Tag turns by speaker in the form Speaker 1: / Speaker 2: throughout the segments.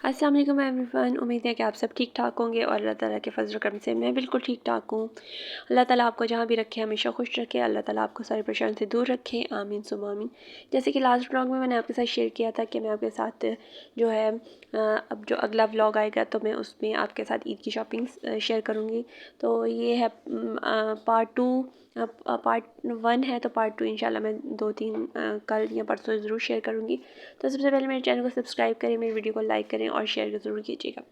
Speaker 1: अस्सलाम वालेकुम एवरीवन। उम्मीद है कि आप सब ठीक ठाक होंगे और अल्लाह ताला के फजल करम से मैं बिल्कुल ठीक ठाक हूँ। अल्लाह ताला आपको जहाँ भी रखे हमेशा खुश रखे, अल्लाह ताला आपको सारी परेशानी से दूर रखे, आमीन सुम आमीन। जैसे कि लास्ट व्लॉग में मैंने आपके साथ शेयर किया था कि मैं आपके साथ जो है अब जो अगला व्लॉग आएगा तो मैं उसमें आपके साथ ईद की शॉपिंग शेयर करूँगी। तो ये है पार्ट 2। पार्ट 1 है तो पार्ट 2 इंशाल्लाह मैं 2-3 कल या परसों ज़रूर शेयर करूँगी। तो सबसे पहले मेरे चैनल को सब्सक्राइब करें, मेरी वीडियो को लाइक करें और शेयर ज़रूर कीजिएगा।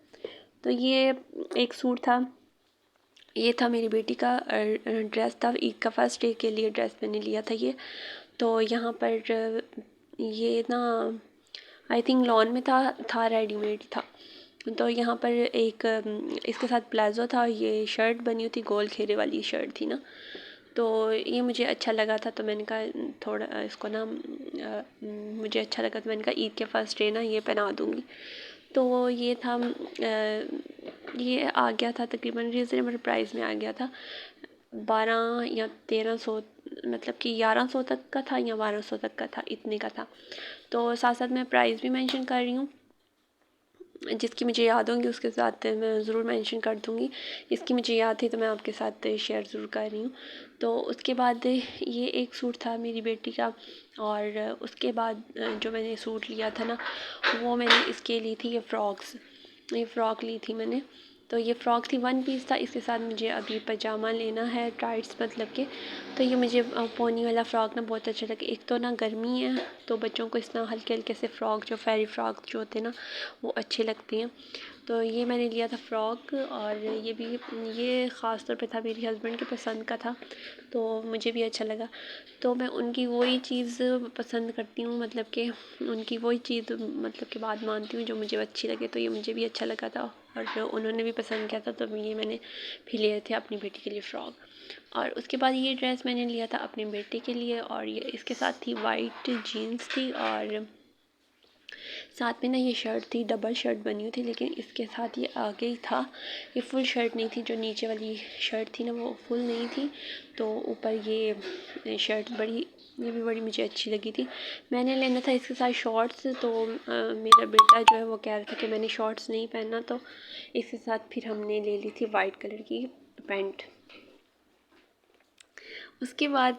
Speaker 1: तो ये एक सूट था, ये था मेरी बेटी का ड्रेस था, ईद का फर्स्ट डे के लिए ड्रेस मैंने लिया था ये। तो यहाँ पर ये ना आई थिंक लॉन में था रेडीमेड था। तो यहाँ पर एक इसके साथ प्लाज़ो था, ये शर्ट बनी हुई थी, गोल घेरे वाली शर्ट थी ना। तो ये मुझे अच्छा लगा था तो मैंने कहा थोड़ा इसको ना मुझे अच्छा लगा तो मैंने कहा ईद के फर्स्ट डे ना ये पहना दूँगी। तो ये था ये आ गया था तकरीबन रीज़नेबल प्राइस में आ गया था 12 या 1300, मतलब कि 1100 तक का था या 1200 तक का था, इतने का था। तो साथ साथ मैं प्राइस भी मेंशन कर रही हूँ, जिसकी मुझे याद होंगी उसके साथ मैं ज़रूर मेंशन कर दूँगी। इसकी मुझे याद थी तो मैं आपके साथ शेयर ज़रूर कर रही हूँ। तो उसके बाद ये एक सूट था मेरी बेटी का, और उसके बाद जो मैंने सूट लिया था ना वो मैंने इसके ली थी, ये फ़्रॉक ली थी मैंने। तो ये फ़्रॉक थी, 1 पीस था। इसके साथ मुझे अभी पजामा लेना है, टाइट्स मतलब के। तो ये मुझे पोनी वाला फ़्रॉक ना बहुत अच्छा लगा। एक तो ना गर्मी है तो बच्चों को इस तरह हल्के हल्के से फ़्रॉक, जो फेरी फ़्रॉक जो होते हैं ना वो अच्छे लगते हैं। तो ये मैंने लिया था फ़्रॉक, और ये ख़ास तौर पे था मेरे हस्बैंड के पसंद का था तो मुझे भी अच्छा लगा। तो मैं उनकी वही चीज़ पसंद करती हूँ, मतलब कि उनकी वही चीज़ मतलब कि बात मानती हूँ जो मुझे अच्छी लगे। तो ये मुझे भी अच्छा लगा था और उन्होंने भी पसंद किया था, तो ये मैंने भी लिए थे अपनी बेटी के लिए फ़्रॉक। और उसके बाद ये ड्रेस मैंने लिया था अपने बेटे के लिए, और ये इसके साथ थी वाइट जीन्स थी, और साथ में ना ये शर्ट थी, डबल शर्ट बनी हुई थी, लेकिन इसके साथ ये आगे ही था। ये फुल शर्ट नहीं थी, जो नीचे वाली शर्ट थी ना वो फुल नहीं थी। तो ऊपर ये शर्ट ये भी बड़ी मुझे अच्छी लगी थी। मैंने लेना था इसके साथ शॉर्ट्स, तो मेरा बेटा जो है वो कह रहा था कि मैंने शॉर्ट्स नहीं पहनना, तो इसके साथ फिर हमने ले ली थी वाइट कलर की पैंट। उसके बाद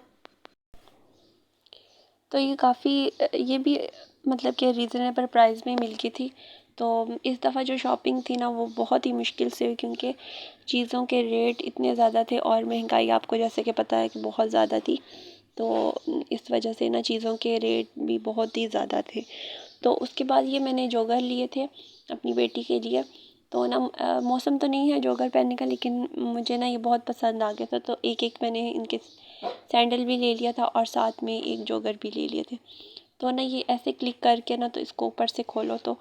Speaker 1: तो ये भी मतलब कि रीज़नेबल प्राइस में मिल गई थी। तो इस दफ़ा जो शॉपिंग थी ना वो बहुत ही मुश्किल से हुई, क्योंकि चीज़ों के रेट इतने ज़्यादा थे और महंगाई आपको जैसे कि पता है कि बहुत ज़्यादा थी। तो इस वजह से ना चीज़ों के रेट भी बहुत ही ज़्यादा थे। तो उसके बाद ये मैंने जोगर लिए थे अपनी बेटी के लिए। तो ना मौसम तो नहीं है जोगर पहनने का, लेकिन मुझे ना ये बहुत पसंद आ गया था, तो एक एक मैंने इनके सैंडल भी ले लिया था और साथ में एक जोगर भी ले लिए थे। तो ना ये ऐसे क्लिक करके ना तो इसको ऊपर से खोलो तो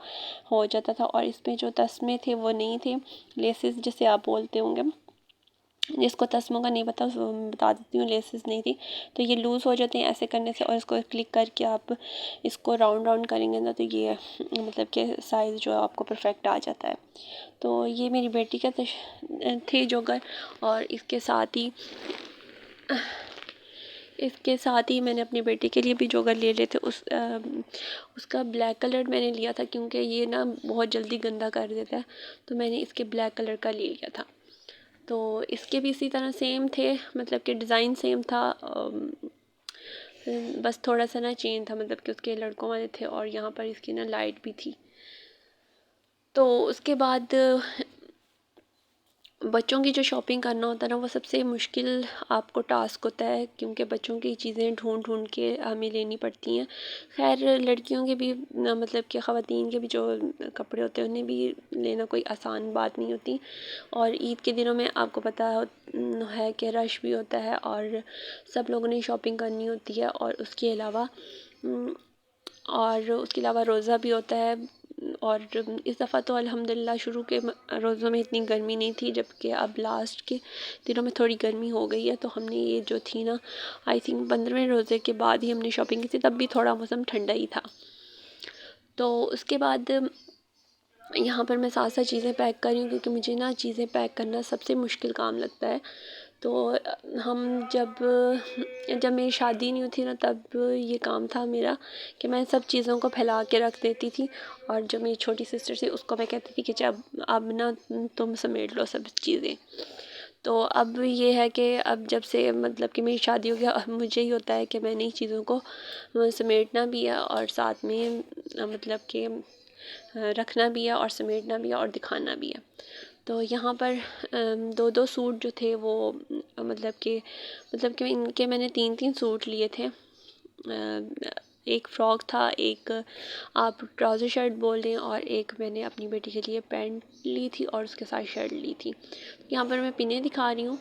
Speaker 1: हो जाता था, और इसमें जो तस्मे थे वो नहीं थे, लेसेस जिसे आप बोलते होंगे, जिसको तस्मों का नहीं पता उसको बता देती हूँ, लेसेस नहीं थी। तो ये लूज़ हो जाते हैं ऐसे करने से, और इसको क्लिक करके आप इसको राउंड राउंड करेंगे ना तो ये मतलब कि साइज़ जो है आपको परफेक्ट आ जाता है। तो ये मेरी बेटी का थे जोगर, और इसके साथ ही मैंने अपनी बेटी के लिए भी जोगर ले लिए थे। उसका ब्लैक कलर मैंने लिया था, क्योंकि ये ना बहुत जल्दी गंदा कर देता है, तो मैंने इसके ब्लैक कलर का ले लिया था। तो इसके भी इसी तरह सेम थे, मतलब कि डिज़ाइन सेम था, बस थोड़ा सा ना चेंज था, मतलब कि उसके लड़कों वाले थे और यहाँ पर इसकी ना लाइट भी थी। तो उसके बाद बच्चों की जो शॉपिंग करना होता है ना वो सबसे मुश्किल आपको टास्क होता है, क्योंकि बच्चों की चीज़ें ढूंढ ढूंढ के हमें लेनी पड़ती हैं। खैर लड़कियों के भी मतलब कि ख़वातीन के भी जो कपड़े होते हैं उन्हें भी लेना कोई आसान बात नहीं होती। और ईद के दिनों में आपको पता है कि रश भी होता है और सब लोगों ने शॉपिंग करनी होती है, और उसके अलावा रोज़ा भी होता है। और इस दफ़ा तो अल्हम्दुलिल्लाह शुरू के रोज़ों में इतनी गर्मी नहीं थी, जबकि अब लास्ट के दिनों में थोड़ी गर्मी हो गई है। तो हमने ये जो थी ना आई थिंक 15वें रोज़े के बाद ही हमने शॉपिंग की थी, तब भी थोड़ा मौसम ठंडा ही था। तो उसके बाद यहाँ पर मैं साथ साथ चीज़ें पैक कर रही हूँ, क्योंकि मुझे ना चीज़ें पैक करना सबसे मुश्किल काम लगता है। तो हम जब जब मेरी शादी नहीं हुई थी ना, तब ये काम था मेरा कि मैं सब चीज़ों को फैला के रख देती थी। और जो मेरी छोटी सिस्टर थी उसको मैं कहती थी कि अब ना तुम समेट लो सब चीज़ें। तो अब ये है कि अब जब से मतलब कि मेरी शादी हो गया, अब मुझे ही होता है कि मैंने ही चीज़ों को समेटना भी है और साथ में मतलब कि रखना भी है और समेटना भी है और दिखाना भी है। तो यहाँ पर दो दो सूट जो थे वो मतलब कि इनके मैंने तीन तीन सूट लिए थे। एक फ़्रॉक था, एक आप ट्राउज़र शर्ट बोल दें, और एक मैंने अपनी बेटी के लिए पैंट ली थी और उसके साथ शर्ट ली थी। यहाँ पर मैं पिनें दिखा रही हूँ।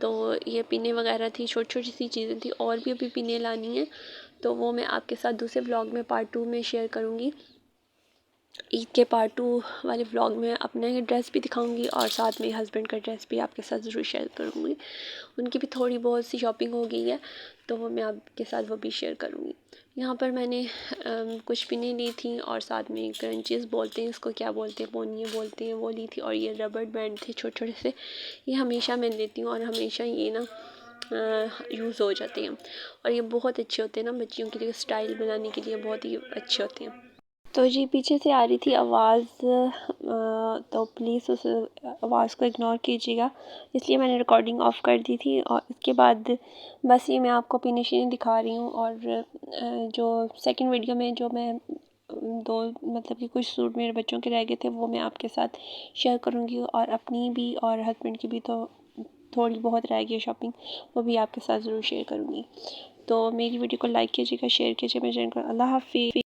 Speaker 1: तो ये पिनें वगैरह थी, छोटी छोटी सी चीज़ें थी, और भी अभी पिनें लानी है तो वो मैं आपके साथ दूसरे व्लॉग में पार्ट 2 में शेयर करूँगी। ईद के पार्ट 2 वाले व्लॉग में अपना ड्रेस भी दिखाऊंगी और साथ में हस्बैंड का ड्रेस भी आपके साथ ज़रूर शेयर करूँगी। उनकी भी थोड़ी बहुत सी शॉपिंग हो गई है तो वो मैं आपके साथ वो भी शेयर करूँगी। यहाँ पर मैंने कुछ पिनें ली थी और साथ में क्रंचेस बोलते हैं इसको, क्या बोलते हैं, पोनिए बोलते हैं, वो ली थी। और ये रबड़ बैंड थे छोटे छोटे से, ये हमेशा मैं लेती हूँ और हमेशा ये ना यूज़ हो जाते हैं और ये बहुत अच्छे होते हैं ना बच्चियों के लिए, स्टाइल बनाने के लिए बहुत ही अच्छे होते हैं। तो जी पीछे से आ रही थी आवाज़, तो प्लीज़ उस आवाज़ को इग्नोर कीजिएगा, इसलिए मैंने रिकॉर्डिंग ऑफ़ कर दी थी। और उसके बाद बस ये मैं आपको पिनें शिनें दिखा रही हूँ। और जो सेकंड वीडियो में जो मैं दो मतलब कि कुछ सूट मेरे बच्चों के रह गए थे वो मैं आपके साथ शेयर करूँगी, और अपनी भी और हस्बैंड की भी तो थोड़ी बहुत रह गई है शॉपिंग, वो भी आपके साथ ज़रूर शेयर करूँगी। तो मेरी वीडियो को लाइक कीजिएगा, शेयर कीजिए मेरे चैनल को। अल्लाह हाफ़िज़।